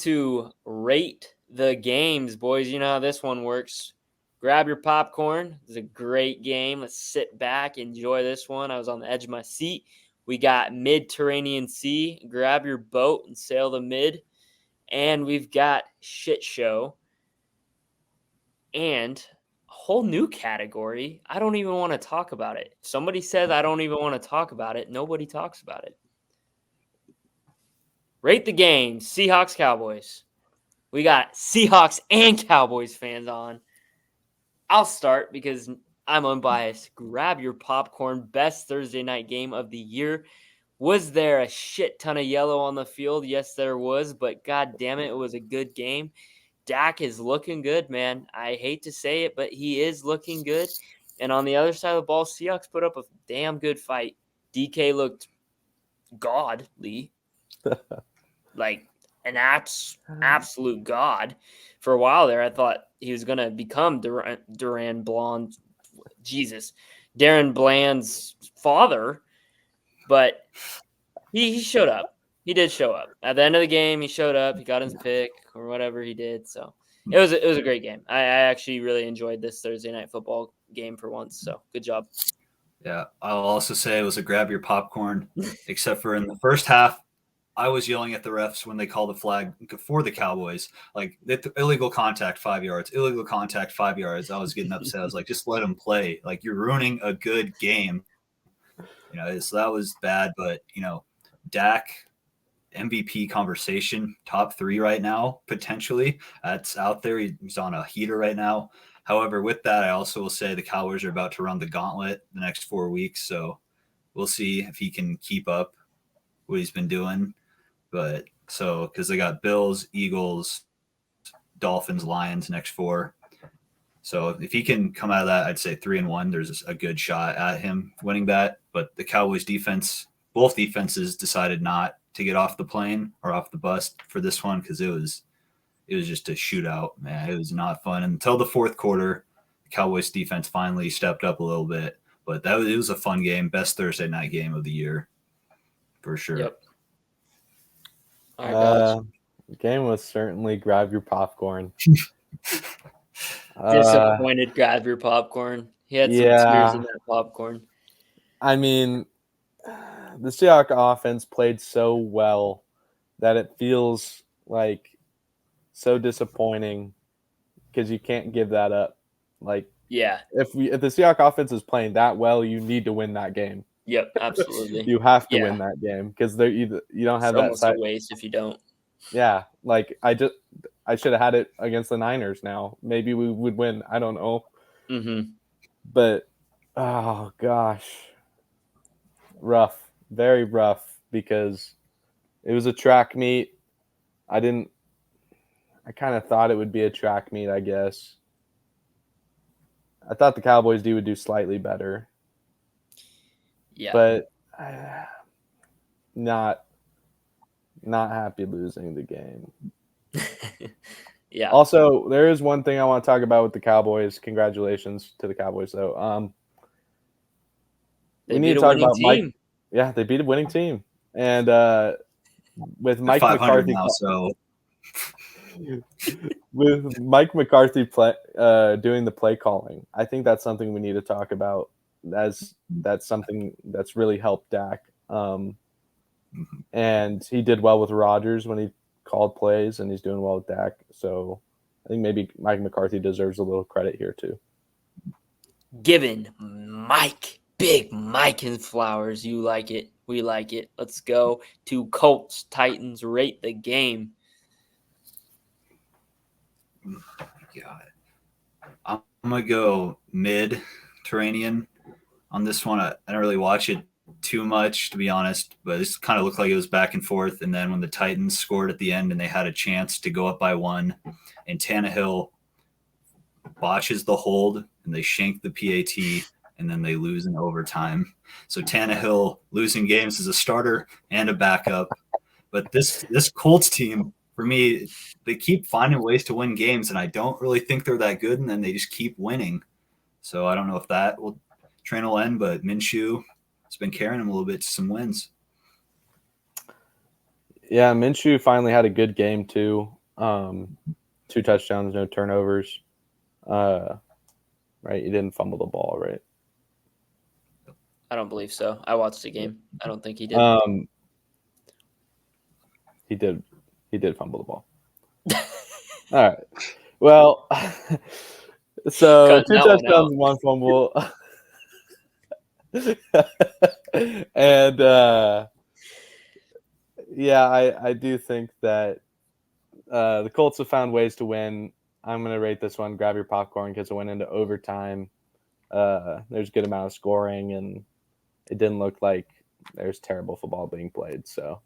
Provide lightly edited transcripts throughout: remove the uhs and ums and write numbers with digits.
to rate the games, boys. You know how this one works. Grab your popcorn. It's a great game. Let's sit back, enjoy this one. I was on the edge of my seat. We got MIDTerrean Sea. Grab your boat and sail the mid. And we've got shit show. And a whole new category. I don't even want to talk about it. If somebody says I don't even want to talk about it, nobody talks about it. Rate the game. Seahawks, Cowboys. We got Seahawks and Cowboys fans on. I'll start because I'm unbiased. Grab your popcorn. Best Thursday night game of the year. Was there a shit ton of yellow on the field? Yes, there was, but god damn it, it was a good game. Dak is looking good, man. I hate to say it, but he is looking good. And on the other side of the ball, Seahawks put up a damn good fight. DK looked godly. Like an absolute god. For a while there, I thought he was going to become Darren Bland's father, but he showed up. He did show up. At the end of the game, he showed up. He got his pick or whatever he did. So it was a great game. I actually really enjoyed this Thursday night football game for once. So good job. Yeah, I'll also say it was a grab your popcorn, except for in the first half, I was yelling at the refs when they called the flag for the Cowboys. Like, illegal contact, 5 yards, illegal contact, 5 yards. I was getting upset. I was like, just let them play. Like, you're ruining a good game. So that was bad. But, Dak, MVP conversation, top 3 right now, potentially. That's out there. He's on a heater right now. However, with that, I also will say the Cowboys are about to run the gauntlet the next 4 weeks. So we'll see if he can keep up what he's been doing. But because they got Bills, Eagles, Dolphins, Lions next 4. So if he can come out of that, I'd say 3-1. There's a good shot at him winning that. But the Cowboys defense, both defenses decided not to get off the plane or off the bus for this one because it was just a shootout, man. It was not fun until the fourth quarter. The Cowboys defense finally stepped up a little bit. But it was a fun game, best Thursday night game of the year for sure. Yep. All right, the game was certainly grab your popcorn. Disappointed, grab your popcorn. He had some tears in that popcorn. I mean, the Seahawks offense played so well that it feels like so disappointing because you can't give that up. Like, yeah, if the Seahawks offense is playing that well, you need to win that game. Yep, absolutely. You have to win that game because you don't have it's almost a waste if you don't. Yeah, like I should have had it against the Niners now. Maybe we would win. I don't know. Mm-hmm. But, oh, gosh. Rough. Very rough because it was a track meet. I kind of thought it would be a track meet, I guess. I thought the Cowboys would do slightly better. Yeah. But not happy losing the game. Yeah. Also, there is one thing I want to talk about with the Cowboys. Congratulations to the Cowboys, though. They need to talk about team. Mike. Yeah, they beat a winning team, and with Mike McCarthy. Now, so. With Mike McCarthy doing the play calling, I think that's something we need to talk about. That's something that's really helped Dak. And he did well with Rodgers when he called plays, and he's doing well with Dak. So I think maybe Mike McCarthy deserves a little credit here too. Giving Big Mike and flowers. You like it. We like it. Let's go to Colts, Titans. Rate the game. God. I'm going to go MIDTerrean on this one. I don't really watch it too much, to be honest, but this kind of looked like it was back and forth. And then when the Titans scored at the end and they had a chance to go up by 1, and Tannehill botches the hold and they shank the PAT, and then they lose in overtime. So Tannehill losing games as a starter and a backup. But this Colts team, for me, they keep finding ways to win games, and I don't really think they're that good, and then they just keep winning. So I don't know if that train will end, but Minshew has been carrying them a little bit to some wins. Yeah, Minshew finally had a good game too. 2 touchdowns, no turnovers. Right, he didn't fumble the ball, right? I don't believe so. I watched the game. I don't think he did. He did. He did fumble the ball. All right. Well, so Cutting 2 that one touchdowns, out. 1 fumble, and yeah, I do think that the Colts have found ways to win. I'm going to rate this one. Grab your popcorn because it went into overtime. There's a good amount of scoring, and it didn't look like there's terrible football being played. So,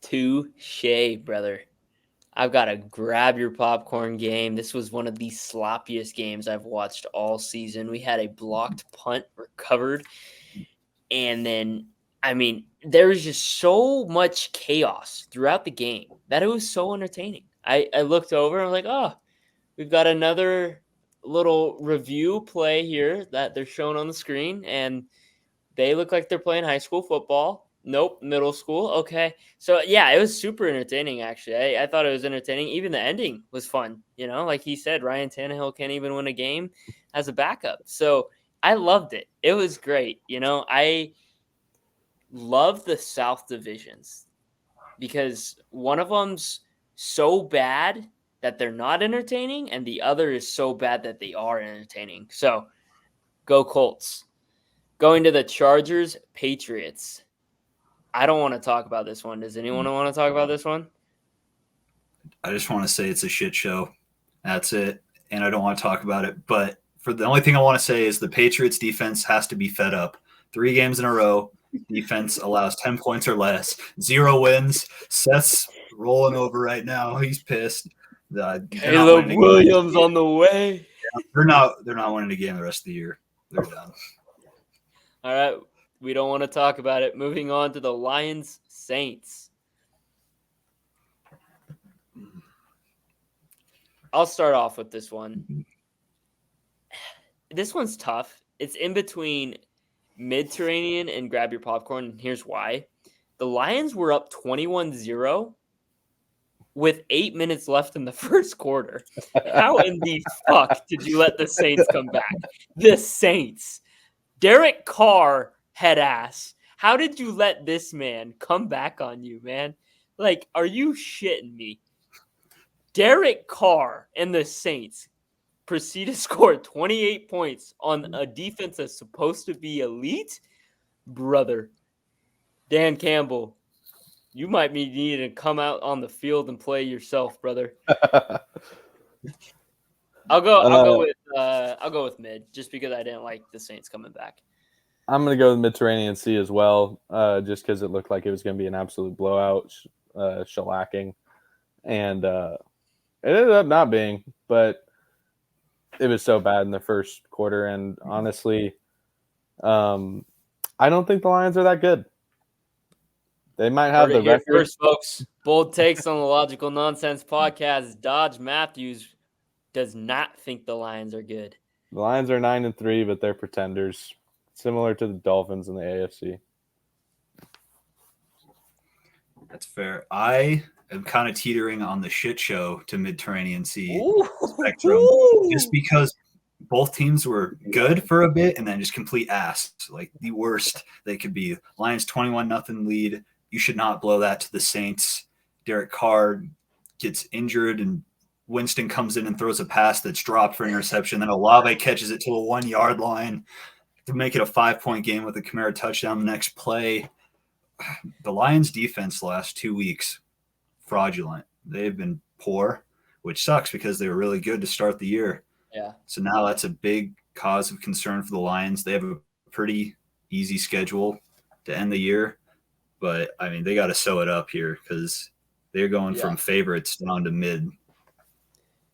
Touche, brother. I've got a grab your popcorn game. This was one of the sloppiest games I've watched all season. We had a blocked punt recovered. And then, I mean, there was just so much chaos throughout the game that it was so entertaining. I looked over and I was like, oh, we've got another little review play here that they're showing on the screen. And they look like they're playing high school football. Nope, middle school. Okay. So, yeah, it was super entertaining, actually. I thought it was entertaining. Even the ending was fun. You know, like he said, Ryan Tannehill can't even win a game as a backup. So, I loved it. It was great. You know, I love the South divisions because one of them's so bad that they're not entertaining, and the other is so bad that they are entertaining. So, go Colts. Going to the Chargers, Patriots. I don't want to talk about this one. Does anyone want to talk about this one? I just want to say it's a shit show. That's it. And I don't want to talk about it. But for the only thing I want to say is the Patriots defense has to be fed up. 3 games in a row. Defense allows 10 points or less. 0 wins. Seth's rolling over right now. He's pissed. Caleb Williams on the way. They're not winning a game the rest of the year. They're done. All right. We don't want to talk about it. Moving on to the Lions Saints. I'll start off with this one. This one's tough. It's in between MIDTerrean and grab your popcorn. And here's why. The Lions were up 21-0 with 8 minutes left in the first quarter. How in the fuck did you let the Saints come back? The Saints. Derek Carr, head ass. How did you let this man come back on you, man? Like, are you shitting me? Derek Carr and the Saints proceed to score 28 points on a defense that's supposed to be elite? Brother, Dan Campbell, you might be needing to come out on the field and play yourself, brother. I'll go with mid just because I didn't like the Saints coming back. I'm going to go with MIDTerrean Sea as well, just because it looked like it was going to be an absolute blowout, shellacking. And it ended up not being, but it was so bad in the first quarter. And honestly, I don't think the Lions are that good. They might have the record. First, folks. Bold takes on the Logical Nonsense podcast. Dodge Matthews does not think the Lions are good. The Lions are 9-3, but they're pretenders, similar to the Dolphins in the AFC. That's fair. I am kind of teetering on the shit show to MIDTerrean Sea spectrum, just because both teams were good for a bit and then just complete ass, like the worst they could be. Lions 21-0 lead. You should not blow that to the Saints. Derek Carr gets injured and Winston comes in and throws a pass that's dropped for interception. Then Olave catches it to the 1-yard line to make it a 5-point game with a Kamara touchdown the next play. The Lions defense the last 2 weeks, fraudulent. They've been poor, which sucks because they were really good to start the year. Yeah. So now that's a big cause of concern for the Lions. They have a pretty easy schedule to end the year. But, I mean, they got to sew it up here because they're going from favorites down to mid.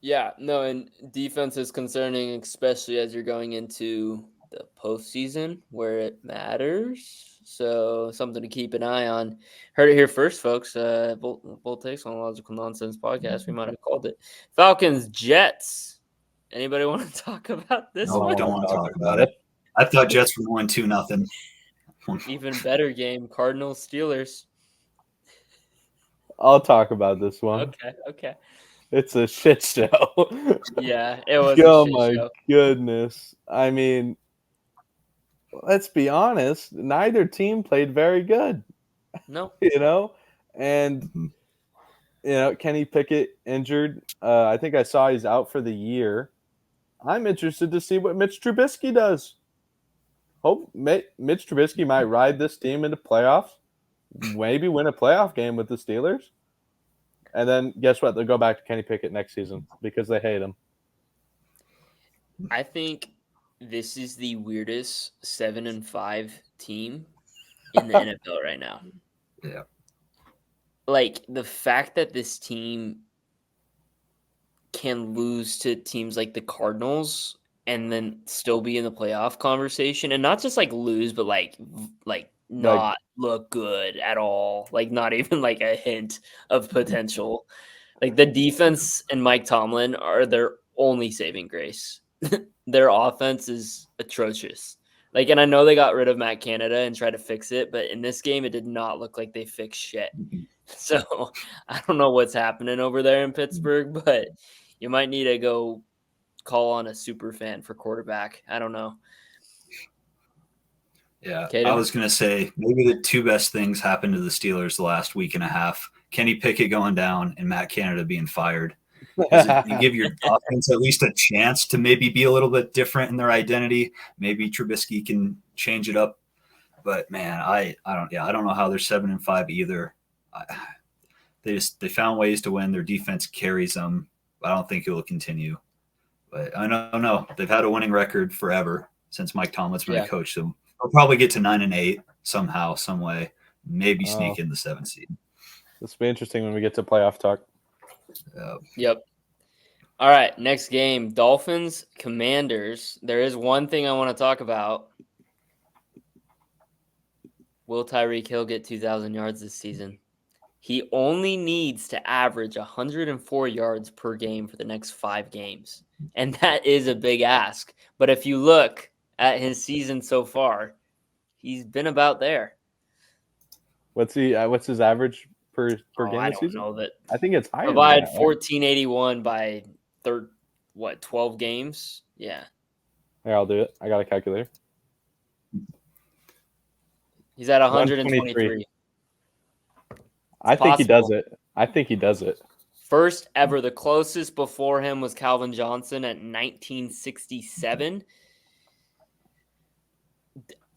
Yeah, no, and defense is concerning, especially as you're going into the postseason where it matters. So something to keep an eye on. Heard it here first, folks. Bold takes on the Logical Nonsense podcast. We might have called it Falcons Jets. Anybody want to talk about this No, one? I don't want to talk about it. I thought Jets were 1-2-0. Even better game, Cardinals Steelers. I'll talk about this one. Okay. It's a shit show. Yeah, it was a Oh shit my show. goodness. I mean, let's be honest, neither team played very good, No. And Kenny Pickett injured. I think I saw he's out for the year. I'm interested to see what Mitch Trubisky does. Hope Mitch Trubisky might ride this team into playoffs, maybe win a playoff game with the Steelers. And then guess what? They'll go back to Kenny Pickett next season because they hate him. I think this is the weirdest 7-5 team in the NFL right now. Yeah. Like the fact that this team can lose to teams like the Cardinals and then still be in the playoff conversation, and not just like lose, but like not look good at all. Like not even like a hint of potential. Like the defense and Mike Tomlin are their only saving grace. Their offense is atrocious. Like, and I know they got rid of Matt Canada and tried to fix it, but in this game, it did not look like they fixed shit. So I don't know what's happening over there in Pittsburgh, but you might need to go call on a super fan for quarterback. I don't know. Yeah, Caden? I was going to say maybe the two best things happened to the Steelers the last week and a half. Kenny Pickett going down and Matt Canada being fired. You give your offense at least a chance to maybe be a little bit different in their identity. Maybe Trubisky can change it up. But man, I don't know how they're 7-5 either. They found ways to win. Their defense carries them. I don't think it will continue. But I don't know. They've had a winning record forever since Mike Tomlin's been a coach. So they'll probably get to 9-8 somehow, some way. Maybe sneak in the 7th seed. This will be interesting when we get to playoff talk. Yep. All right, next game, Dolphins, Commanders. There is one thing I want to talk about. Will Tyreek Hill get 2,000 yards this season? He only needs to average 104 yards per game for the next 5 games. And that is a big ask. But if you look at his season so far, he's been about there. What's his average per game this season? I don't know that. I think it's higher. Provide 1481 by 12 games? Yeah. Here, I'll do it. I got a calculator. He's at 123. I think he does it. First ever. The closest before him was Calvin Johnson at 1967.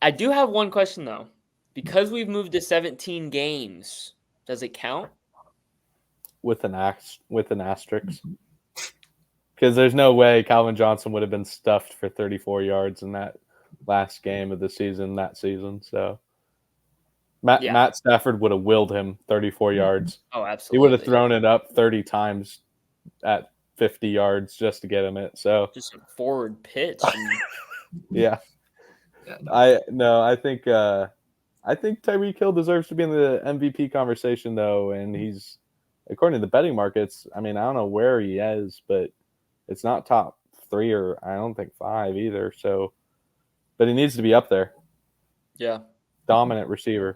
I do have one question, though. Because we've moved to 17 games, does it count? With an asterisk. Because there's no way Calvin Johnson would have been stuffed for 34 yards in that last game of the season, that season. So Matt Stafford would have willed him 34 yards. Oh, absolutely. He would have thrown it up 30 times at 50 yards just to get him it. So just a forward pitch. Yeah. I think Tyreek Hill deserves to be in the MVP conversation, though, and he's, according to the betting markets, I mean, I don't know where he is, but it's not top 3 or I don't think 5 either. So, but he needs to be up there. Yeah. Dominant receiver.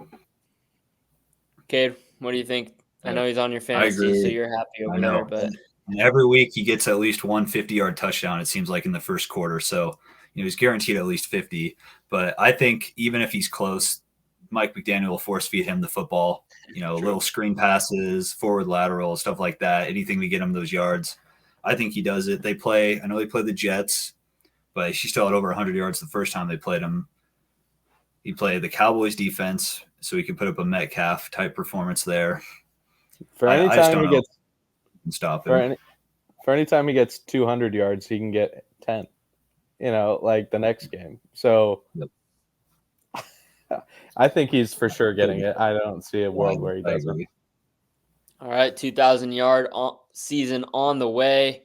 Cade, what do you think? I know he's on your fantasy, so you're happy over there. But and every week he gets at least one 50-yard touchdown, it seems like, in the first quarter. So, he's guaranteed at least 50. But I think even if he's close, Mike McDaniel will force feed him the football. Little screen passes, forward lateral, stuff like that. Anything to get him those yards. I think he does it. I know they play the Jets, but he still had over 100 yards the first time they played him. He played the Cowboys defense, so he could put up a Metcalf type performance there. For any time he gets stop him. For any time he gets 200 yards, he can get 10. Like the next game. So I think he's for sure getting it. I don't see a world where he doesn't. All right, 2,000-yard season on the way.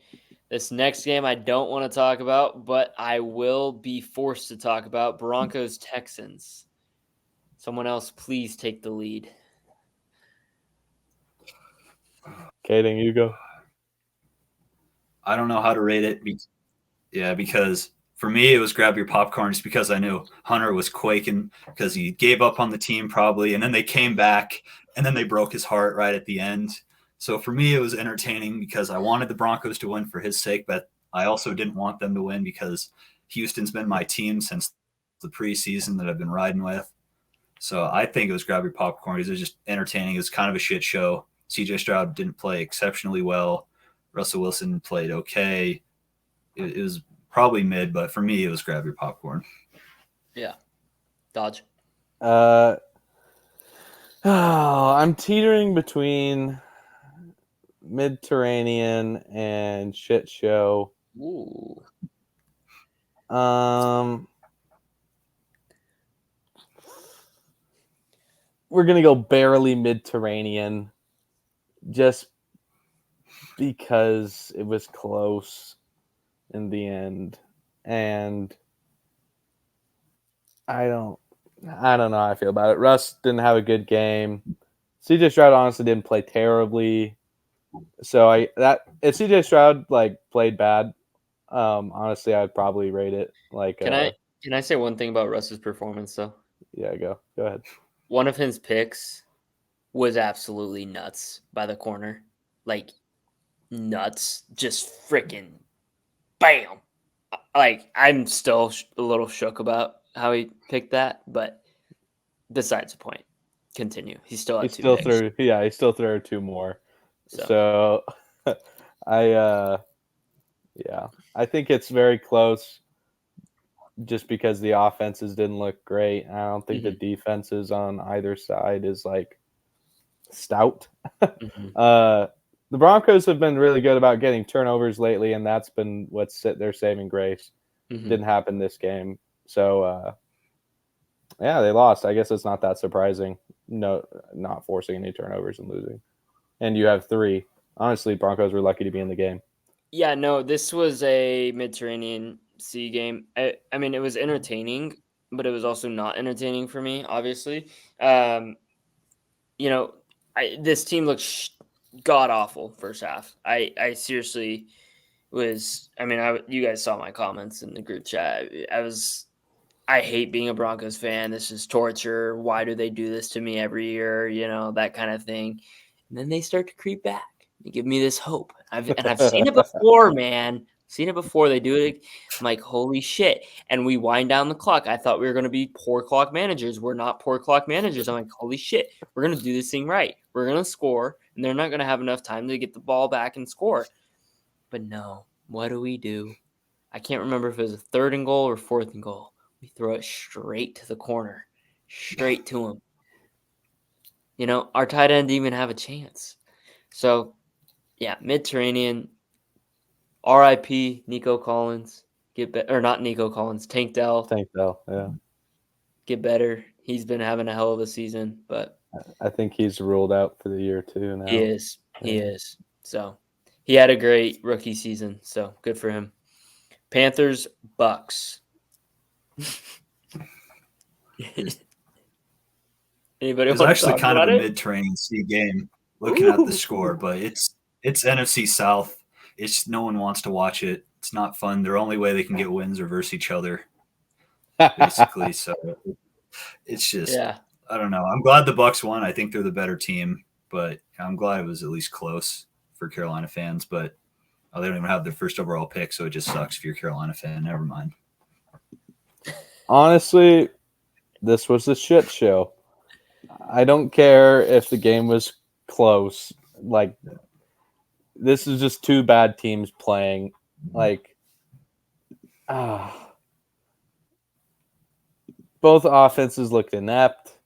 This next game I don't want to talk about, but I will be forced to talk about Broncos-Texans. Someone else, please take the lead. Caden, you go. I don't know how to rate it. Because for me, it was grab your popcorn just because I knew Hunter was quaking because he gave up on the team probably, and then they came back and then they broke his heart right at the end. So for me, it was entertaining because I wanted the Broncos to win for his sake, but I also didn't want them to win because Houston's been my team since the preseason that I've been riding with. So I think it was grab your popcorn because it was just entertaining. It was kind of a shit show. CJ Stroud didn't play exceptionally well. Russell Wilson played okay. It was probably mid, but for me, it was grab your popcorn. Yeah. Dodge. I'm teetering between MIDTerrean and shit show. Ooh. We're gonna go barely MIDTerrean, just because it was close in the end, and I don't know how I feel about it. Russ didn't have a good game. CJ Stroud honestly didn't play terribly. So if CJ Stroud played bad, honestly I'd probably rate it Can I say one thing about Russ's performance though? Yeah, go ahead. One of his picks was absolutely nuts by the corner. Like nuts. Just freaking bam. Like I'm still a little shook about how he picked that, but besides the point. Continue. He still had two picks. He still threw two more. So I think it's very close just because the offenses didn't look great. I don't think the defenses on either side is stout. The Broncos have been really good about getting turnovers lately, and that's been what's their saving grace. Didn't happen this game. So they lost. I guess it's not that surprising. No, not forcing any turnovers and losing. And you have 3. Honestly, Broncos were lucky to be in the game. Yeah, no, this was a MIDTerrean Sea game. I mean, it was entertaining, but it was also not entertaining for me, obviously. This team looked god-awful first half. I seriously was – I mean, you guys saw my comments in the group chat. I hate being a Broncos fan. This is torture. Why do they do this to me every year? That kind of thing. And then they start to creep back. They give me this hope. I've seen it before, man. Seen it before. They do it. I'm like, holy shit. And we wind down the clock. I thought we were going to be poor clock managers. We're not poor clock managers. I'm like, holy shit. We're going to do this thing right. We're going to score, and they're not going to have enough time to get the ball back and score. But no. What do? I can't remember if it was a 3rd and goal or 4th and goal. We throw it straight to the corner. Straight to him. Our tight end didn't even have a chance. So, yeah, MIDTerrean, R.I.P. Nico Collins. Or not Nico Collins, Tank Dell, yeah. Get better. He's been having a hell of a season, but I think he's ruled out for the year too now. He is. So, he had a great rookie season, so good for him. Panthers, Bucks. Anybody? It was actually kind of a MIDTerrean Sea game looking at the score, but it's NFC South. It's no one wants to watch it. It's not fun. Their only way they can get wins are versus each other, basically. So it's just I don't know. I'm glad the Bucks won. I think they're the better team, but I'm glad it was at least close for Carolina fans. But they don't even have their first overall pick, so it just sucks if you're a Carolina fan. Never mind. Honestly, this was a shit show. I don't care if the game was close. This is just 2 bad teams playing. Both offenses looked inept.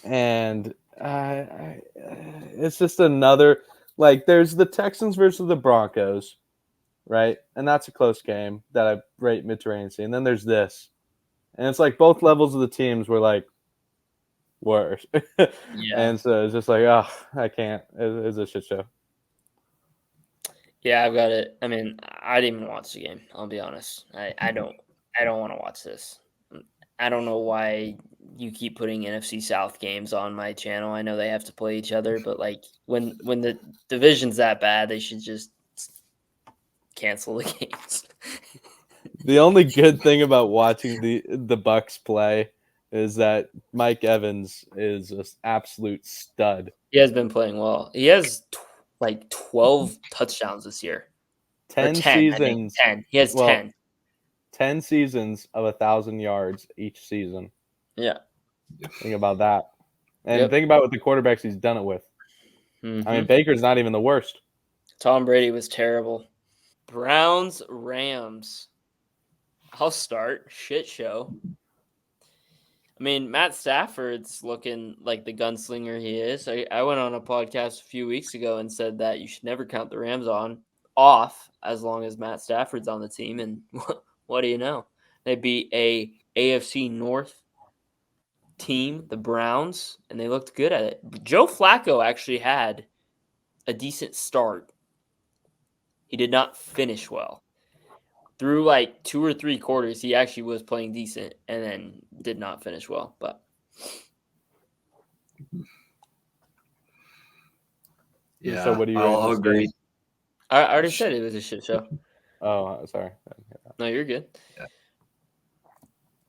And it's just another there's the Texans versus the Broncos, right? And that's a close game that I rate MIDTerrean Sea. And then there's this. And it's both levels of the teams were worse. Yeah. And so it's just I can't. It's a shit show. Yeah, I've got it. I mean, I didn't even watch the game. I'll be honest. I don't want to watch this. I don't know why you keep putting NFC South games on my channel. I know they have to play each other, but when the division's that bad, they should just cancel the games. The only good thing about watching the Bucks play is that Mike Evans is an absolute stud. He has been playing well. He has 12 touchdowns this year. 10 10, I think. seasons. 10. He has 10. 10 seasons of 1,000 yards each season. Yeah. Think about that. And Yep. think about what the quarterbacks he's done it with. Mm-hmm. I mean, Baker's not even the worst. Tom Brady was terrible. Browns, Rams. I'll start. Shit show. I mean, Matt Stafford's looking like the gunslinger he is. I went on a podcast a few weeks ago and said that you should never count the Rams off as long as Matt Stafford's on the team. And what do you know? They beat a AFC North team, the Browns, and they looked good at it. Joe Flacco actually had a decent start. He did not finish well. Through like 2 or 3 quarters, he actually was playing decent and then did not finish well. But Yeah, So what do you I'll agree. I already said it was a shit show. Oh, sorry. No, you're good. Yeah.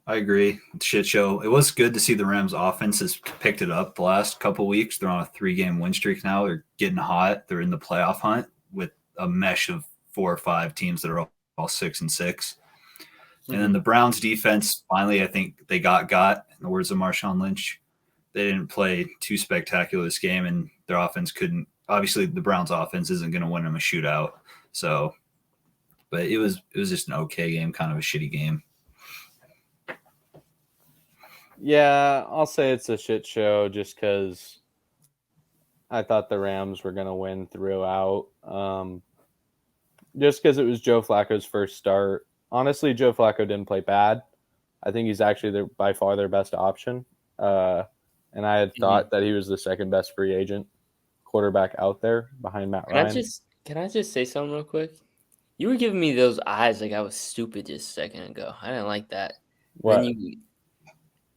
I agree. Shit show. It was good to see the Rams offense has picked it up the last couple weeks. They're on a 3-game win streak now. They're getting hot. They're in the playoff hunt with a mesh of 4 or 5 teams that are all 6-6. Mm-hmm. And then the Browns defense, finally, I think they got, in the words of Marshawn Lynch. They didn't play too spectacular this game, and their offense couldn't. Obviously, the Browns offense isn't going to win them a shootout. So, but it was just an okay game, kind of a shitty game. Yeah, I'll say it's a shit show just because I thought the Rams were going to win throughout. Just because it was Joe Flacco's first start. Honestly, Joe Flacco didn't play bad. I think he's actually by far their best option. And I had thought that he was the second best free agent quarterback out there behind Matt Ryan. Can I just say something real quick? You were giving me those eyes like I was stupid just a second ago. I didn't like that. What?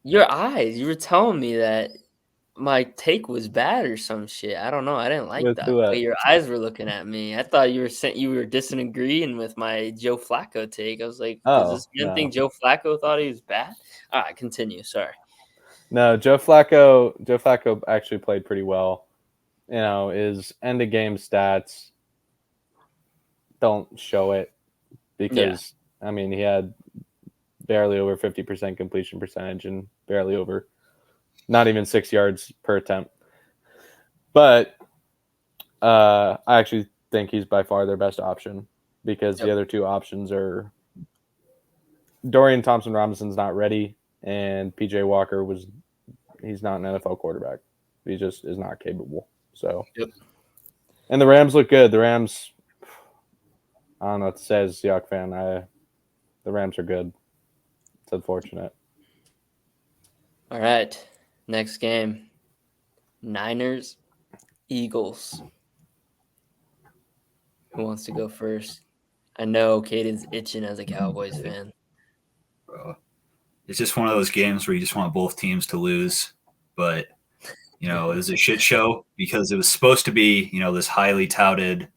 Your eyes. You were telling me that my take was bad or some shit. I don't know. I didn't like that. But your eyes were looking at me. I thought you were disagreeing with my Joe Flacco take. I was like, does this man think Joe Flacco thought he was bad? All right, continue. Sorry. No, Joe Flacco actually played pretty well. You know, his end of game stats don't show it because I mean he had barely over 50% completion percentage and barely over not even 6 yards per attempt. But I actually think he's by far their best option because the other 2 options are Dorian Thompson-Robinson's not ready and PJ Walker he's not an NFL quarterback. He just is not capable. So, And the Rams look good. The Rams, I don't know what to say as a Seahawks fan. The Rams are good. It's unfortunate. All right. Next game. Niners, Eagles. Who wants to go first? I know Caden's itching as a Cowboys fan. It's just one of those games where you just want both teams to lose. But, it was a shit show because it was supposed to be, this highly touted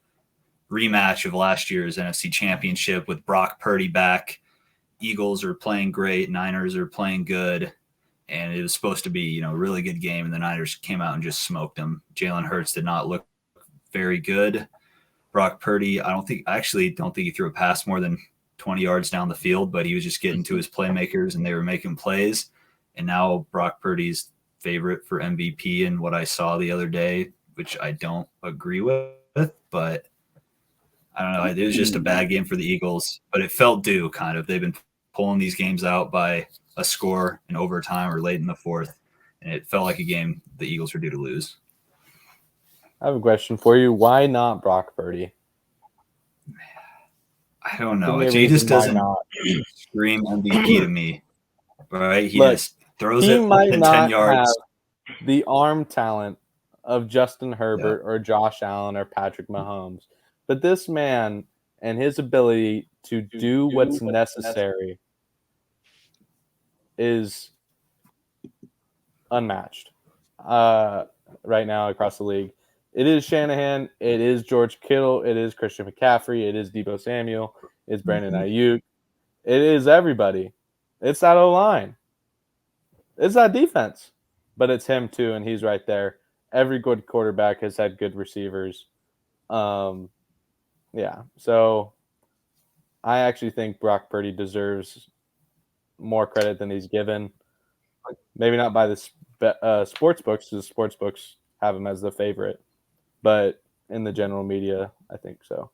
rematch of last year's NFC Championship with Brock Purdy back. Eagles are playing great. Niners are playing good. And it was supposed to be, a really good game. And the Niners came out and just smoked them. Jalen Hurts did not look very good. Brock Purdy, I don't think he threw a pass more than 20 yards down the field, but he was just getting to his playmakers and they were making plays. And now Brock Purdy's favorite for MVP in what I saw the other day, which I don't agree with, but I don't know. It was just a bad game for the Eagles, but it felt due kind of. They've been pulling these games out by a score in overtime or late in the fourth, and it felt like a game the Eagles were due to lose. I have a question for you. Why not Brock Purdy? I don't know. He just doesn't scream MVP to me, right? He just throws it might at not 10 yards. Have the arm talent of Justin Herbert or Josh Allen or Patrick Mahomes, but this man and his ability to do what's necessary is unmatched right now across the league. It is Shanahan. It is George Kittle. It is Christian McCaffrey. It is Deebo Samuel. It's Brandon Ayuk. It is everybody. It's that O-line. It's not defense, but it's him too, and he's right there. Every good quarterback has had good receivers. Yeah, so I actually think Brock Purdy deserves more credit than he's given. Maybe not by the sports books, because the sports books have him as the favorite, but in the general media, I think so.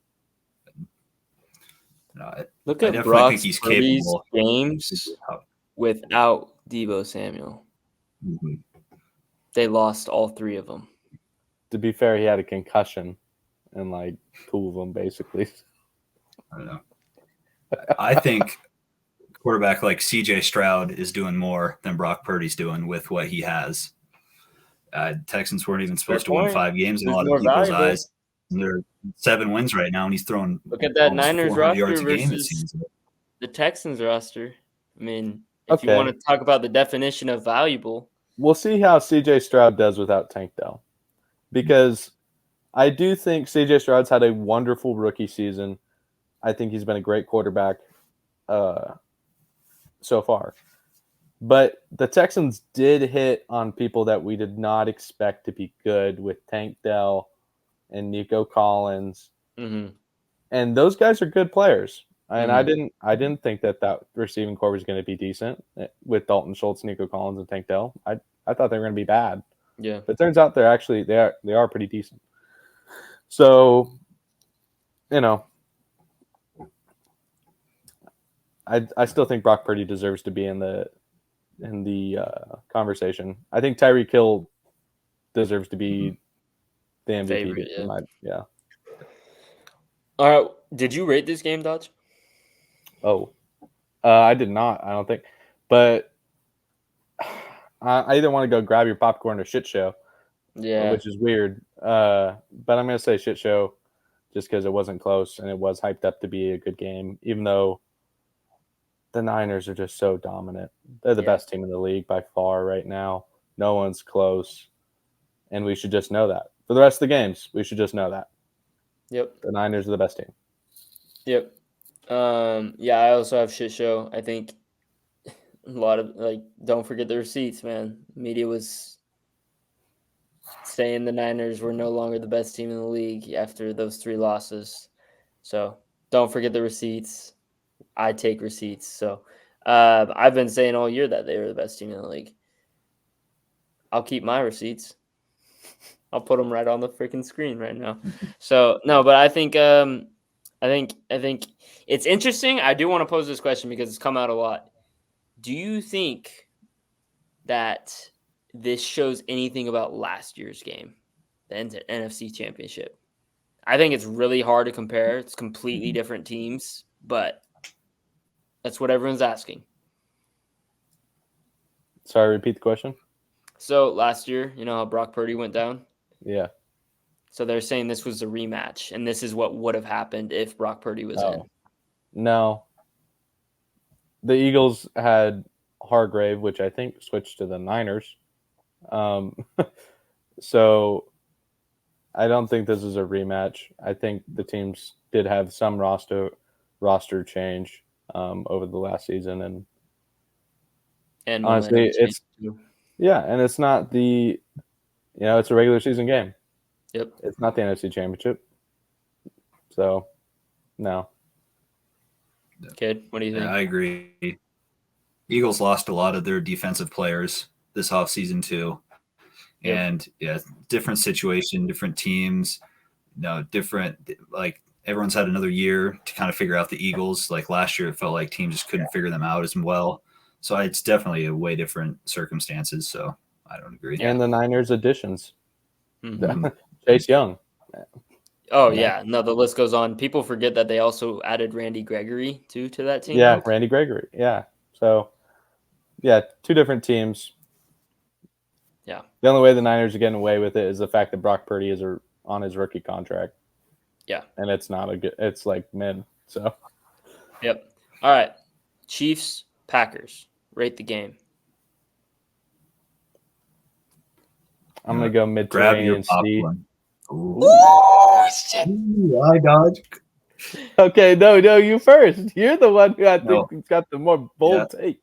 No, Look I at definitely Brock think he's Purdy's capable. games without Deebo Samuel. Mhm. They lost all 3 of them. To be fair, he had a concussion in like 2 of them, basically. I don't know. I think quarterback like CJ Stroud is doing more than Brock Purdy's doing with what he has. Texans weren't even supposed to win 5 games in a Who's lot of more people's valuable? eyes. And they're 7 wins right now, and he's throwing Look at that almost Niners 400 yards roster a game, it versus seems. the Texans roster. I mean, if you Okay. want to talk about the definition of valuable, We'll see how CJ Stroud does without Tank Dell, because I do think CJ Stroud's had a wonderful rookie season. I think he's been a great quarterback so far. But the Texans did hit on people that we did not expect to be good with Tank Dell and Nico Collins. mm-hmm. And those guys are good players. And Mhm. I didn't think that receiving core was going to be decent with Dalton Schultz, Nico Collins, and Tank Dell. I thought they were going to be bad. Yeah. But it turns out they are pretty decent. So, you know, I still think Brock Purdy deserves to be in the conversation. I think Tyreek Hill deserves to be the MVP. Favorite, yeah. Yeah. All right. Did you rate this game, Dodge? Oh, I did not. I don't think, but I either want to go grab your popcorn or shit show, Yeah. which is weird. But I'm gonna say shit show, just because it wasn't close and it was hyped up to be a good game, even though the Niners are just so dominant. They're the best team in the league by far right now. No one's close, and we should just know that. For the rest of the games, we should just know that. Yep. The Niners are the best team. Yep. Yeah, I also have shit show. I think a lot of don't forget the receipts, man. Media was saying the Niners were no longer the best team in the league after those 3 losses. So don't forget the receipts. I take receipts. So I've been saying all year that they were the best team in the league. I'll keep my receipts. I'll put them right on the freaking screen right now. So no, but I think it's interesting. I do want to pose this question because it's come out a lot. Do you think that this shows anything about last year's game, the NFC Championship? I think it's really hard to compare. It's completely different teams, but that's what everyone's asking. Sorry, repeat the question. So last year, you know how Brock Purdy went down? Yeah. So they're saying this was a rematch, and this is what would have happened if Brock Purdy was in. No. The Eagles had Hargrave, which I think switched to the Niners. So I don't think this is a rematch. I think the teams did have some roster change over the last season, and honestly, it's and it's not it's a regular season game. Yep, it's not the NFC Championship. So, no. Kid, what do you think? Yeah, I agree. Eagles lost a lot of their defensive players this offseason too. Yep. And different situation, different teams, different, like everyone's had another year to kind of figure out the Eagles. Like last year, it felt like teams just couldn't figure them out as well. So it's definitely a way different circumstances. So I don't agree. And the Niners additions. Mm-hmm. Chase Young. Oh, yeah. No, the list goes on. People forget that they also added Randy Gregory, too, to that team. Yeah, Randy Gregory. Yeah. So, yeah, 2 different teams. Yeah. The only way the Niners are getting away with it is the fact that Brock Purdy is on his rookie contract. Yeah. And it's not it's like mid. So. Yep. All right. Chiefs, Packers. Rate the game. I'm going to go MIDTerrean Sea. Ooh, shit. I dodge. Okay, no, you first. You're the one who I think has got the more bold take.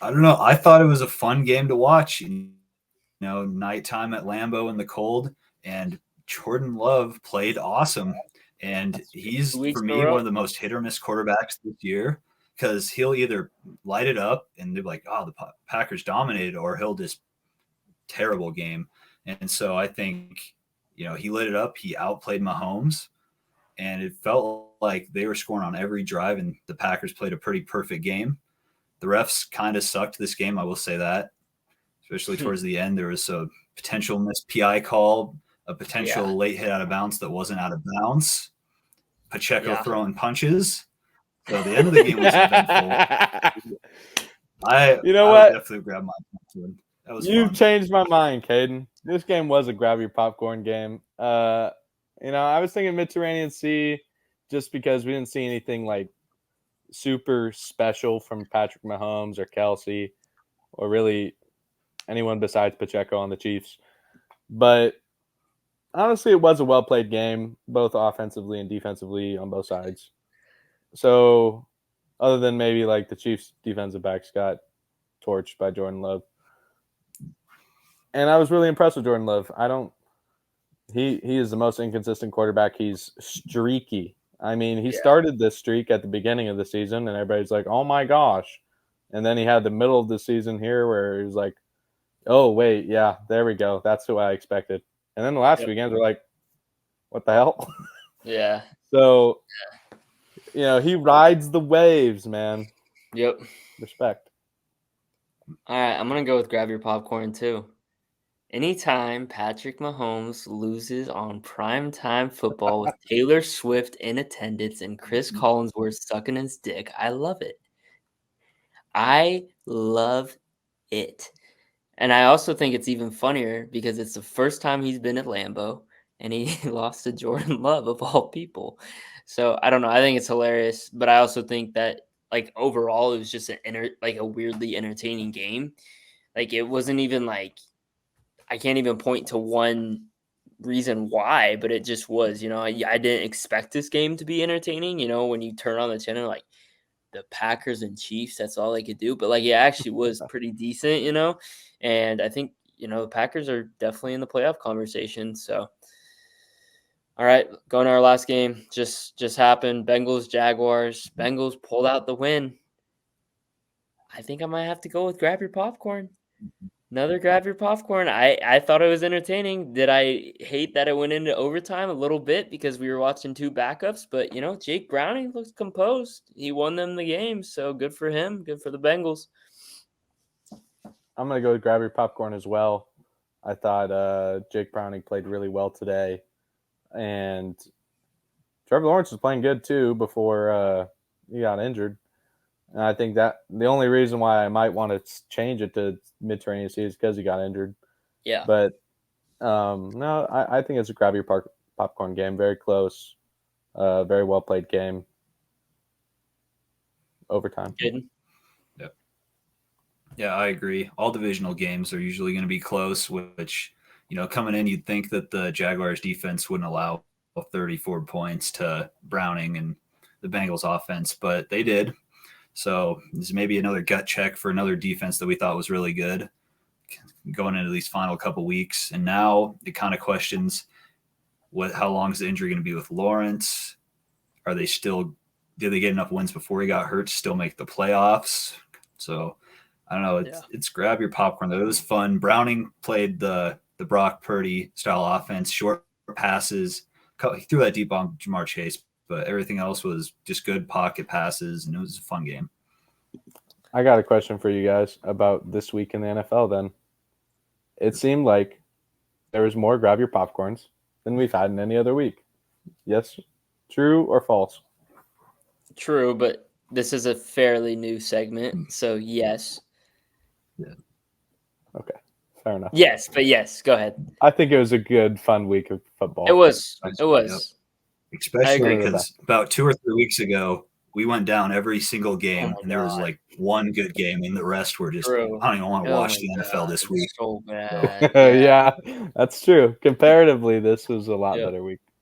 I don't know. I thought it was a fun game to watch. Nighttime at Lambeau in the cold, and Jordan Love played awesome. And he's, 2 weeks for in a me, row. one of the most hit or miss quarterbacks this year because he'll either light it up and they're like, oh, the Packers dominated, or he'll just terrible game. And so I think, he lit it up. He outplayed Mahomes, and it felt like they were scoring on every drive, and the Packers played a pretty perfect game. The refs kind of sucked this game, I will say that, especially towards the end. There was a potential missed PI call, a potential late hit out of bounds that wasn't out of bounds, Pacheco throwing punches. So the end of the game was eventful. I would definitely grab my popcorn. That was You've fun. changed my mind, Caden. This game was a grab your popcorn game. I was thinking MIDTerrean Sea just because we didn't see anything like super special from Patrick Mahomes or Kelsey or really anyone besides Pacheco on the Chiefs. But honestly, it was a well-played game, both offensively and defensively on both sides. So other than maybe like the Chiefs defensive backs got torched by Jordan Love. And I was really impressed with Jordan Love. He is the most inconsistent quarterback. He's streaky. I mean, he started this streak at the beginning of the season, and everybody's like, oh my gosh. And then he had the middle of the season here where he was like, oh, wait, yeah, there we go. That's who I expected. And then the last weekends were like, what the hell? Yeah. So, he rides the waves, man. Yep. Respect. All right, I'm going to go with grab your popcorn too. Anytime Patrick Mahomes loses on primetime football with Taylor Swift in attendance and Chris Collinsworth sucking his dick, I love it. I love it. And I also think it's even funnier because it's the first time he's been at Lambeau and he lost to Jordan Love of all people. So I don't know. I think it's hilarious, but I also think that like overall it was just a weirdly entertaining game. Like it wasn't even like I can't even point to one reason why, but it just was. I didn't expect this game to be entertaining. When you turn on the channel, like the Packers and Chiefs, that's all they could do. But like it actually was pretty decent, and I think the Packers are definitely in the playoff conversation. So, all right, going to our last game. Just happened. Bengals Jaguars. Bengals pulled out the win. I think I might have to go with grab your popcorn. Another grab your popcorn. I thought it was entertaining. Did I hate that it went into overtime a little bit because we were watching two backups? But, Jake Browning looks composed. He won them the game, so good for him. Good for the Bengals. I'm going to go with grab your popcorn as well. I thought Jake Browning played really well today. And Trevor Lawrence was playing good, too, before he got injured. And I think that the only reason why I might want to change it to MIDTerrean Sea is because he got injured. Yeah. But no, I think it's a grab your popcorn game. Very close. Very well played game. Overtime. Good. Yep. Yeah, I agree. All divisional games are usually going to be close, which, coming in, you'd think that the Jaguars defense wouldn't allow 34 points to Browning and the Bengals offense, but they did. So this is maybe another gut check for another defense that we thought was really good going into these final couple weeks. And now it kind of questions how long is the injury going to be with Lawrence? Did they get enough wins before he got hurt to still make the playoffs? So I don't know. It's grab your popcorn though. It was fun. Browning played the Brock Purdy style offense, short passes. He threw that deep on Jamar Chase, but everything else was just good pocket passes, and it was a fun game. I got a question for you guys about this week in the NFL then. It seemed like there was more grab your popcorns than we've had in any other week. Yes? True or false? True, but this is a fairly new segment, so yes. Yeah. Okay. Fair enough. Yes, but yes, go ahead. I think it was a good, fun week of football. It was. Yep. Especially because about 2 or 3 weeks ago, we went down every single game, and there was like one good game, and the rest were just, True. I don't even want to watch the NFL this week. So bad. Yeah, that's true. Comparatively, this was a lot better week.